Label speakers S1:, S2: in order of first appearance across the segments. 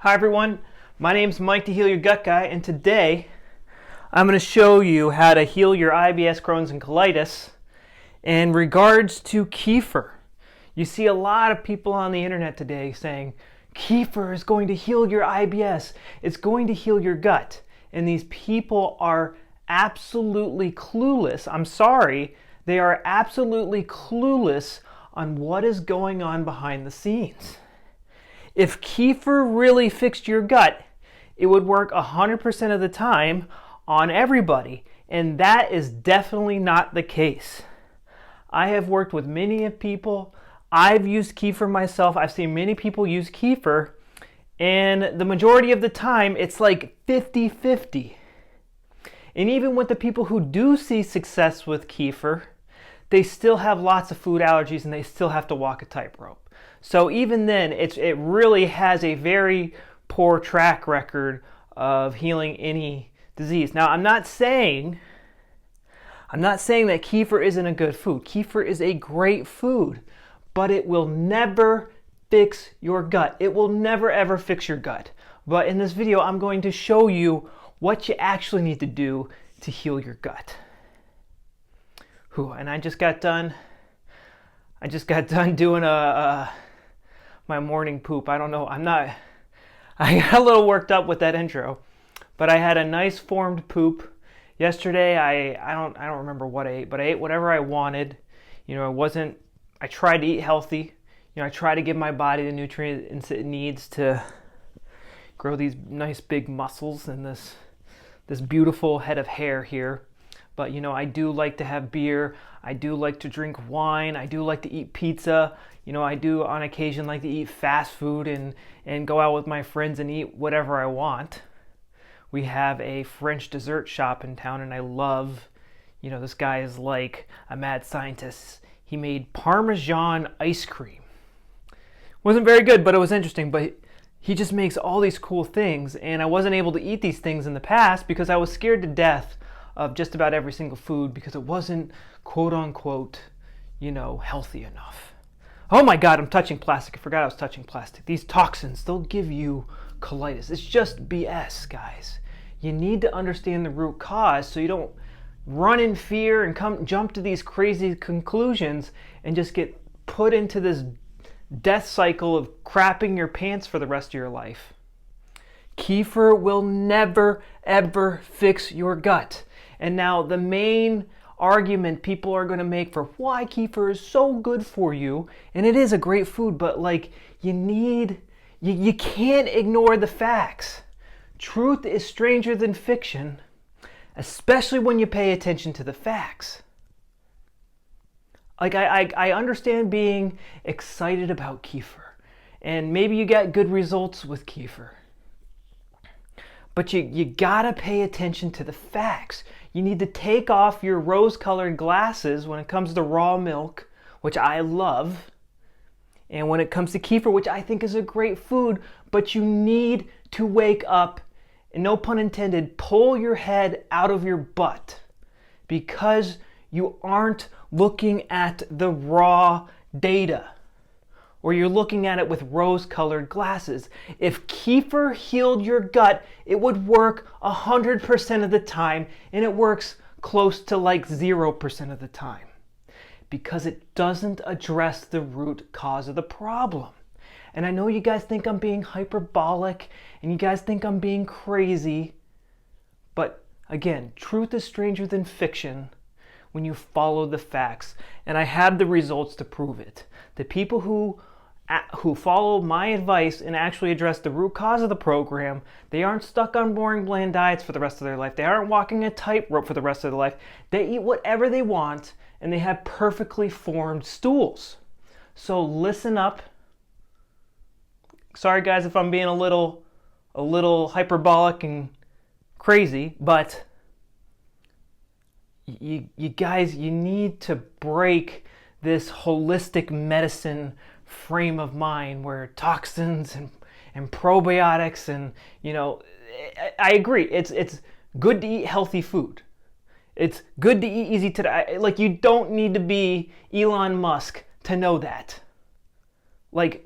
S1: Hi everyone, my name's Mike, the Heal Your Gut Guy, and today I'm going to show you how to heal your IBS, Crohn's, and colitis in regards to kefir. You see a lot of people on the internet today saying kefir is going to heal your IBS, it's going to heal your gut, and these people are absolutely clueless. I'm sorry, they are absolutely clueless on what is going on behind the scenes. If kefir really fixed your gut, it would work 100% of the time on everybody, and that is definitely not the case. I have worked with many people. I've used kefir myself. I've seen many people use kefir, and the majority of the time it's like 50-50. And even with the people who do see success with kefir, they still have lots of food allergies and they still have to walk a tightrope. So even then, it really has a very poor track record of healing any disease. Now, I'm not saying that kefir isn't a good food. Kefir is a great food, but it will never fix your gut. It will never ever fix your gut. But in this video, I'm going to show you what you actually need to do to heal your gut. And I just got done doing my morning poop. I don't know. I got a little worked up with that intro, but I had a nice formed poop yesterday. I don't remember what I ate, but I ate whatever I wanted. I tried to eat healthy. I try to give my body the nutrients it needs to grow these nice big muscles and this beautiful head of hair here. But I do like to have beer. I do like to drink wine. I do like to eat pizza. I do on occasion like to eat fast food and go out with my friends and eat whatever I want. We have a French dessert shop in town, and I love, this guy is like a mad scientist. He made Parmesan ice cream. Wasn't very good, but it was interesting. But he just makes all these cool things, and I wasn't able to eat these things in the past because I was scared to death of just about every single food because it wasn't quote unquote, healthy enough. Oh my God, I'm touching plastic. I forgot I was touching plastic. These toxins, they'll give you colitis. It's just BS, guys. You need to understand the root cause so you don't run in fear and jump to these crazy conclusions and just get put into this death cycle of crapping your pants for the rest of your life. Kefir will never, ever fix your gut. And now the main argument people are going to make for why kefir is so good for you, and it is a great food, but you can't ignore the facts. Truth is stranger than fiction, especially when you pay attention to the facts. I understand being excited about kefir, and maybe you got good results with kefir. But you gotta pay attention to the facts. You need to take off your rose-colored glasses when it comes to raw milk, which I love, and when it comes to kefir, which I think is a great food, but you need to wake up, and no pun intended, pull your head out of your butt because you aren't looking at the raw data, or you're looking at it with rose-colored glasses. If kefir healed your gut, it would work 100% of the time, and it works close to like 0% of the time because it doesn't address the root cause of the problem. And I know you guys think I'm being hyperbolic, and you guys think I'm being crazy, but again, truth is stranger than fiction when you follow the facts, and I have the results to prove it. The people who follow my advice and actually address the root cause of the program, they aren't stuck on boring, bland diets for the rest of their life. They aren't walking a tightrope for the rest of their life. They eat whatever they want, and they have perfectly formed stools. So listen up. Sorry guys if I'm being a little hyperbolic and crazy, but you guys, you need to break this holistic medicine frame of mind where toxins and probiotics and I agree, it's good to eat healthy food. It's good to eat easy to you don't need to be Elon Musk to know that.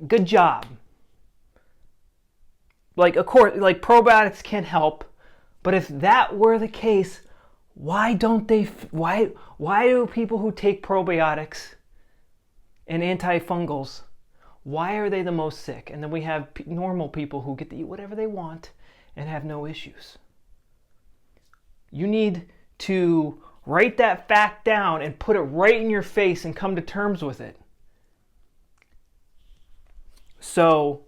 S1: Good job. like, of course, like probiotics can help, but if that were the case, why do people who take probiotics and antifungals, why are they the most sick? And then we have normal people who get to eat whatever they want and have no issues. You need to write that fact down and put it right in your face and come to terms with it. So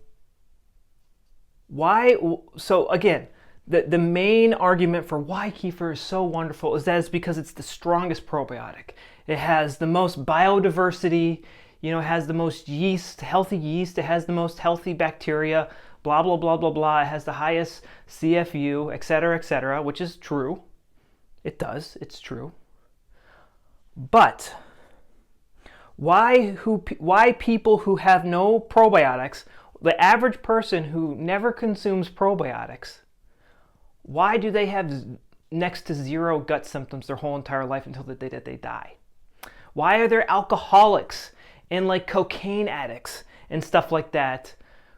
S1: again, the main argument for why kefir is so wonderful is that it's because it's the strongest probiotic. It has the most biodiversity, it has the most yeast, healthy yeast, it has the most healthy bacteria, blah, blah, blah, blah, blah. It has the highest CFU, etc., which is true. It's true. But why people who have no probiotics, the average person who never consumes probiotics, why do they have next to zero gut symptoms their whole entire life until the day that they die? Why are there alcoholics and like cocaine addicts and stuff like that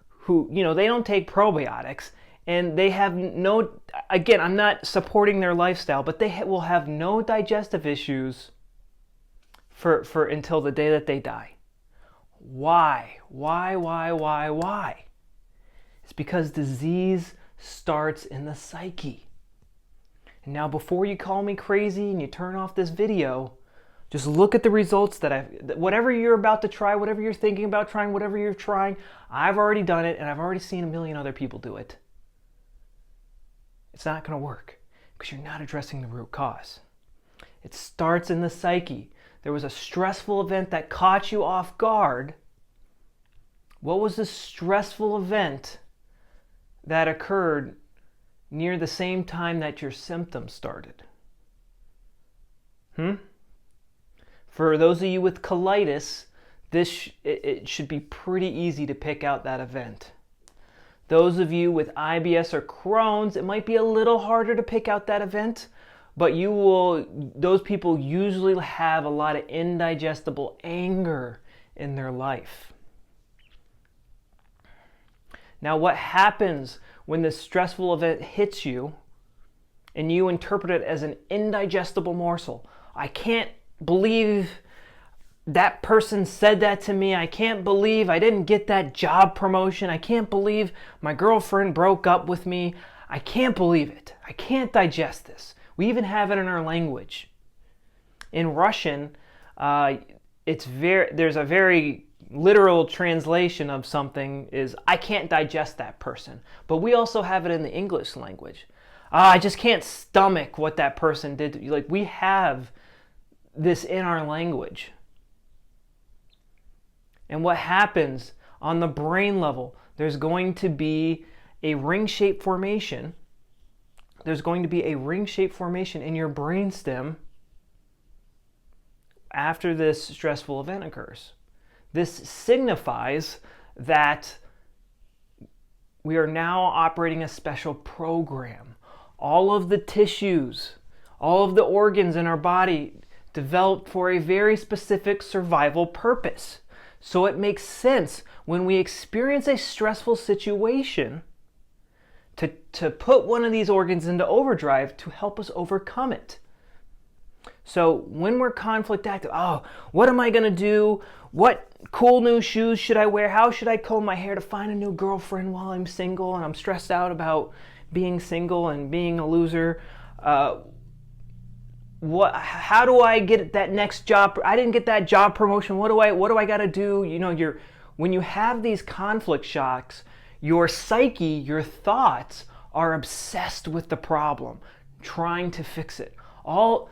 S1: who, they don't take probiotics and they have no, again, I'm not supporting their lifestyle, but they will have no digestive issues for until the day that they die. Why? It's because disease starts in the psyche. And now before you call me crazy and you turn off this video, just look at the results whatever you're about to try, whatever you're thinking about trying, whatever you're trying, I've already done it and I've already seen a million other people do it. It's not going to work because you're not addressing the root cause. It starts in the psyche. There was a stressful event that caught you off guard. What was the stressful event that occurred near the same time that your symptoms started? For those of you with colitis, it should be pretty easy to pick out that event. Those of you with IBS or Crohn's, it might be a little harder to pick out that event, but those people usually have a lot of indigestible anger in their life. Now, what happens when this stressful event hits you and you interpret it as an indigestible morsel? I can't believe that person said that to me. I can't believe I didn't get that job promotion. I can't believe my girlfriend broke up with me. I can't believe it. I can't digest this. We even have it in our language. In Russian, there's a very literal translation of something is, I can't digest that person. But we also have it in the English language. I just can't stomach what that person did. Like, we have this in our language. And what happens on the brain level, there's going to be a ring-shaped formation. There's going to be a ring-shaped formation in your brainstem after this stressful event occurs. This signifies that we are now operating a special program. All of the tissues, all of the organs in our body developed for a very specific survival purpose. So it makes sense when we experience a stressful situation to put one of these organs into overdrive to help us overcome it. So when we're conflict active, what am I going to do? What cool new shoes should I wear? How should I comb my hair to find a new girlfriend while I'm single and I'm stressed out about being single and being a loser? How do I get that next job? I didn't get that job promotion. What do I got to do? When you have these conflict shocks, your psyche, your thoughts are obsessed with the problem, trying to fix it. All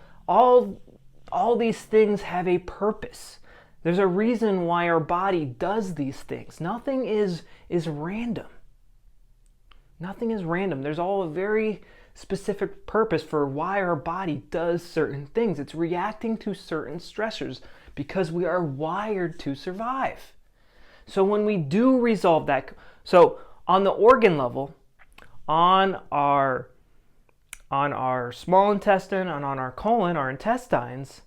S1: these things have a purpose. There's a reason why our body does these things. Nothing is random. Nothing is random. There's all a very specific purpose for why our body does certain things. It's reacting to certain stressors because we are wired to survive. So when we do resolve that, so on the organ level, on our small intestine and on our colon, our intestines,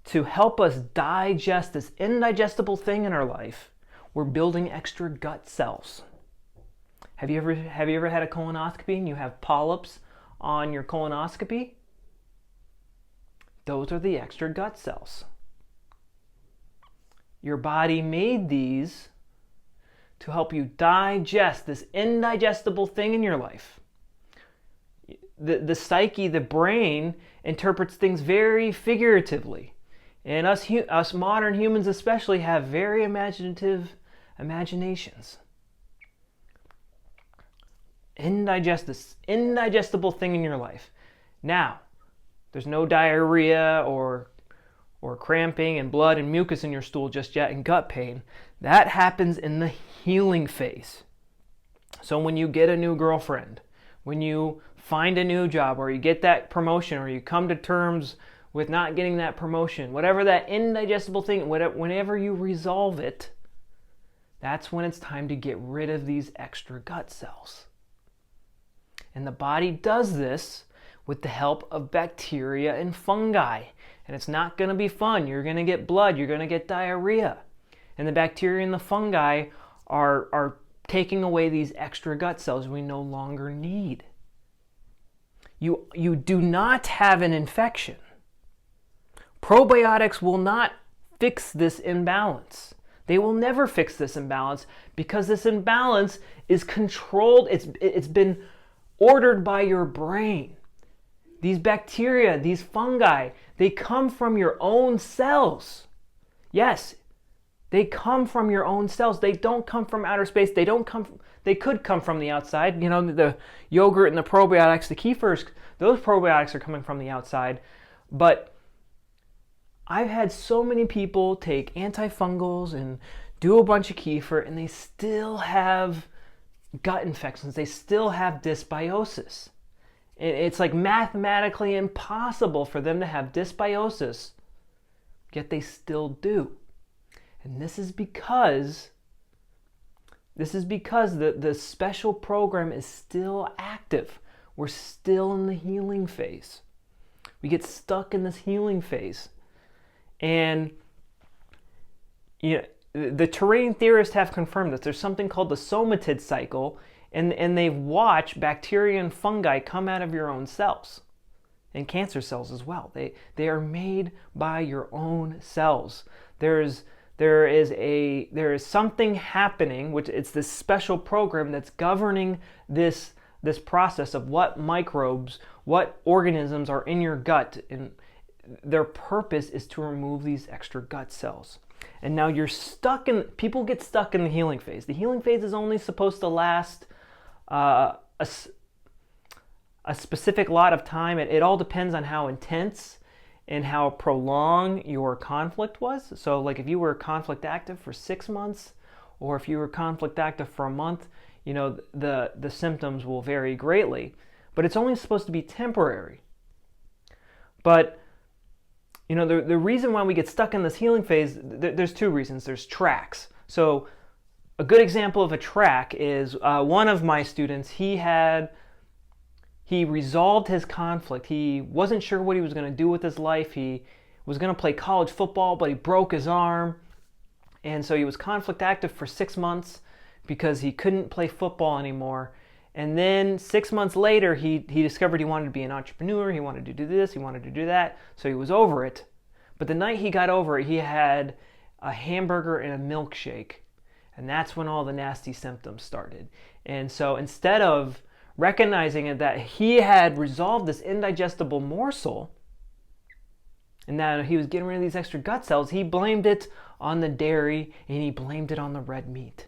S1: to help us digest this indigestible thing in our life, we're building extra gut cells. Have you ever had a colonoscopy and you have polyps on your colonoscopy? Those are the extra gut cells. Your body made these to help you digest this indigestible thing in your life. The psyche, the brain, interprets things very figuratively. And us modern humans especially have very imaginative imaginations. This indigestible thing in your life. Now, there's no diarrhea or cramping and blood and mucus in your stool just yet and gut pain. That happens in the healing phase. So when you get a new girlfriend, when you find a new job, or you get that promotion, or you come to terms with not getting that promotion, whatever that indigestible thing, whenever you resolve it, that's when it's time to get rid of these extra gut cells. And the body does this with the help of bacteria and fungi. And it's not going to be fun. You're going to get blood. You're going to get diarrhea. And the bacteria and the fungi are taking away these extra gut cells we no longer need. You do not have an infection. Probiotics will not fix this imbalance. They will never fix this imbalance because this imbalance is controlled. It's been ordered by your brain. These bacteria, these fungi, they come from your own cells. Yes, they come from your own cells. They don't come from outer space. They could come from the outside. You know, the yogurt and the probiotics, the kefirs, those probiotics are coming from the outside. But I've had so many people take antifungals and do a bunch of kefir, and they still have gut infections. They still have dysbiosis. It's like mathematically impossible for them to have dysbiosis, yet they still do. And this is because the special program is still active. We're still in the healing phase. We get stuck in this healing phase. And you know, the terrain theorists have confirmed this. There's something called the somatid cycle, and they've watched bacteria and fungi come out of your own cells, and cancer cells as well. They are made by your own cells. There is something happening, which it's this special program that's governing this process of what microbes, what organisms are in your gut, and their purpose is to remove these extra gut cells. And now people get stuck in the healing phase. The healing phase is only supposed to last a specific lot of time. It all depends on how intense and how prolonged your conflict was. So like if you were conflict active for 6 months, or if you were conflict active for a month, you know, the symptoms will vary greatly. But it's only supposed to be temporary. But you know, the reason why we get stuck in this healing phase, there's two reasons. There's tracks. So a good example of a track is one of my students, he resolved his conflict. He wasn't sure what he was going to do with his life. He was going to play college football, but he broke his arm. And so he was conflict active for 6 months because he couldn't play football anymore. And then 6 months later, he discovered he wanted to be an entrepreneur. He wanted to do this. He wanted to do that. So he was over it. But the night he got over it, he had a hamburger and a milkshake. And that's when all the nasty symptoms started. And so instead of recognizing that he had resolved this indigestible morsel, and that he was getting rid of these extra gut cells, he blamed it on the dairy and he blamed it on the red meat.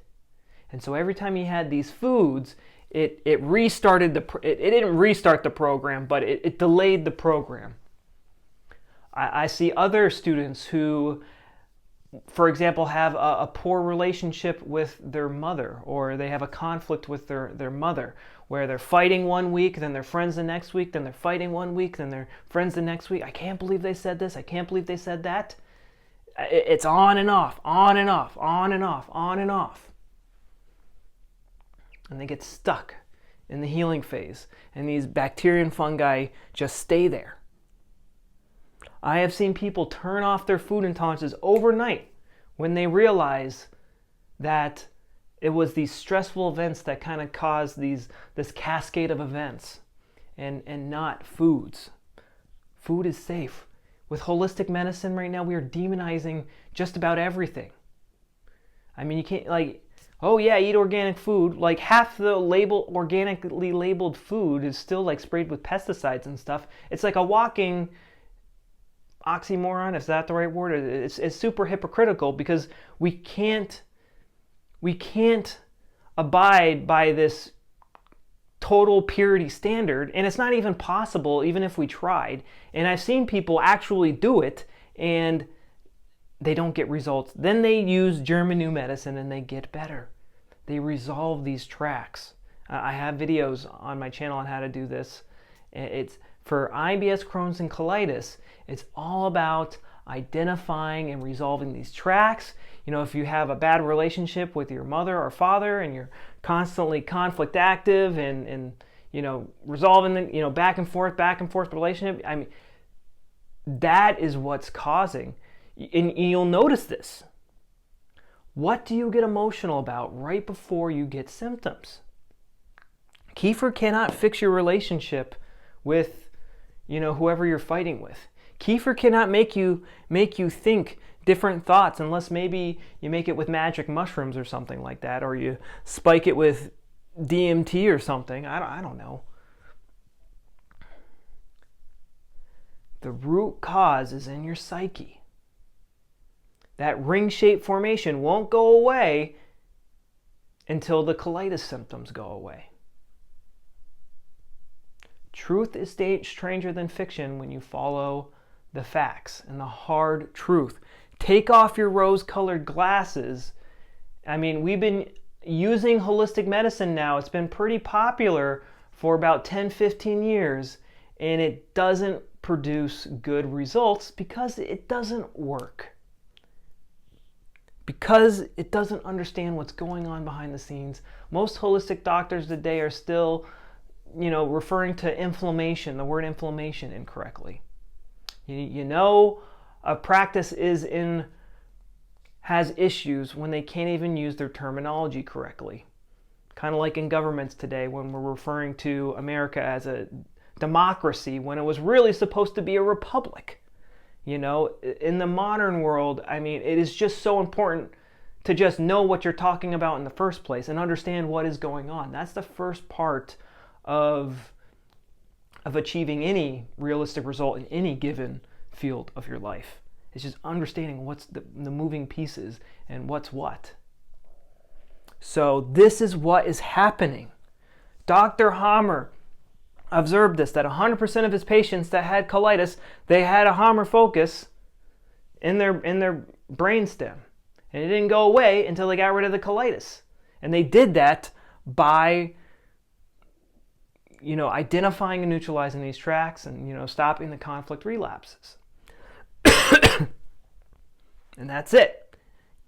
S1: And so every time he had these foods, it restarted it didn't restart the program, but it delayed the program. I see other students who, for example, have a poor relationship with their mother, or they have a conflict with their mother, where they're fighting one week, then they're friends the next week, then they're fighting one week, then they're friends the next week. I can't believe they said this. I can't believe they said that. It's on and off, on and off, on and off, on and off. And they get stuck in the healing phase, and these bacteria and fungi just stay there. I have seen people turn off their food intolerances overnight when they realize that It was these stressful events that kind of caused this cascade of events, and not foods. Food is safe. With holistic medicine right now, we are demonizing just about everything. I mean, you can't, like, oh yeah, eat organic food. Like, half the organically labeled food is still like sprayed with pesticides and stuff. It's like a walking oxymoron. Is that the right word? It's super hypocritical, because we can't abide by this total purity standard, and it's not even possible even if we tried. And I've seen people actually do it and they don't get results. Then they use German new medicine and they get better. They resolve these tracks. I have videos on my channel on how to do this. It's for IBS, Crohn's, and colitis. It's all about identifying and resolving these tracks. You know, if you have a bad relationship with your mother or father and you're constantly conflict active and you know, resolving the, you know, back and forth relationship, I mean, that is what's causing. And you'll notice this. What do you get emotional about right before you get symptoms? Kefir cannot fix your relationship with, you know, whoever you're fighting with. Kefir cannot make you think different thoughts, unless maybe you make it with magic mushrooms or something like that, or you spike it with DMT or something. I don't know. The root cause is in your psyche. That ring-shaped formation won't go away until the colitis symptoms go away. Truth is stranger than fiction when you follow the facts and the hard truth. Take off your rose-colored glasses. I mean, we've been using holistic medicine now. It's been pretty popular for about 10, 15 years, and it doesn't produce good results because it doesn't work. Because it doesn't understand what's going on behind the scenes. Most holistic doctors today are still, you know, referring to inflammation, the word inflammation, incorrectly. You know, a practice has issues when they can't even use their terminology correctly. Kind of like in governments today when we're referring to America as a democracy when it was really supposed to be a republic. You know, in the modern world, I mean, it is just so important to just know what you're talking about in the first place and understand what is going on. That's the first part of achieving any realistic result in any given field of your life. It's just understanding what's the moving pieces and what's what. So this is what is happening. Dr. Hammer observed this, that 100% of his patients that had colitis, they had a Hammer focus in their brainstem. And it didn't go away until they got rid of the colitis. And they did that by, you know, identifying and neutralizing these tracks and, you know, stopping the conflict relapses. And that's it.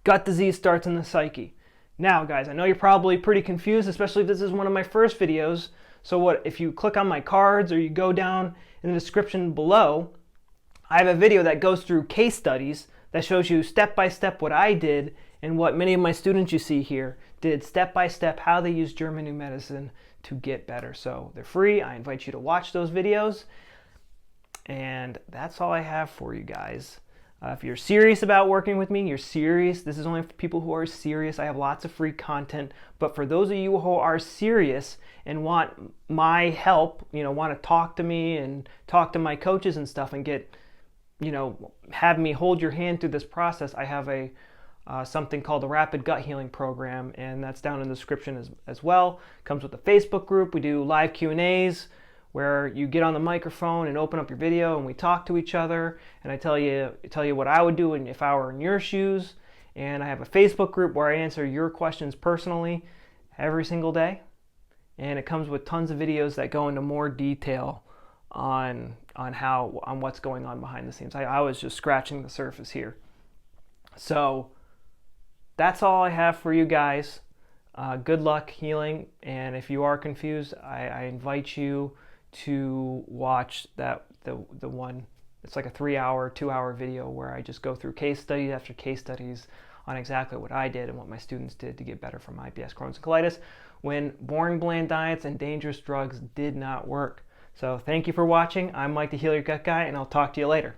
S1: Gut disease starts in the psyche. Now, guys, I know you're probably pretty confused, especially if this is one of my first videos. So what, if you click on my cards or you go down in the description below, I have a video that goes through case studies that shows you step by step what I did and what many of my students you see here did step by step, how they use German new medicine to get better. So they're free. I invite you to watch those videos. And that's all I have for you guys. If you're serious about working with me, you're serious. This is only for people who are serious. I have lots of free content. But for those of you who are serious and want my help, you know, want to talk to me and talk to my coaches and stuff and get, you know, have me hold your hand through this process, I have a something called the Rapid Gut Healing Program, and that's down in the description as well. Comes with a Facebook group. We do live Q&As where you get on the microphone and open up your video and we talk to each other, and I tell you what I would do if I were in your shoes. And I have a Facebook group where I answer your questions personally every single day, and it comes with tons of videos that go into more detail on what's going on behind the scenes. I was just scratching the surface here. So that's all I have for you guys. Good luck healing, and if you are confused, I invite you to watch the one. It's like a 3-hour, 2-hour video where I just go through case study after case studies on exactly what I did and what my students did to get better from IBS, Crohn's, and colitis when boring, bland diets and dangerous drugs did not work. So thank you for watching. I'm Mike, the Heal Your Gut Guy, and I'll talk to you later.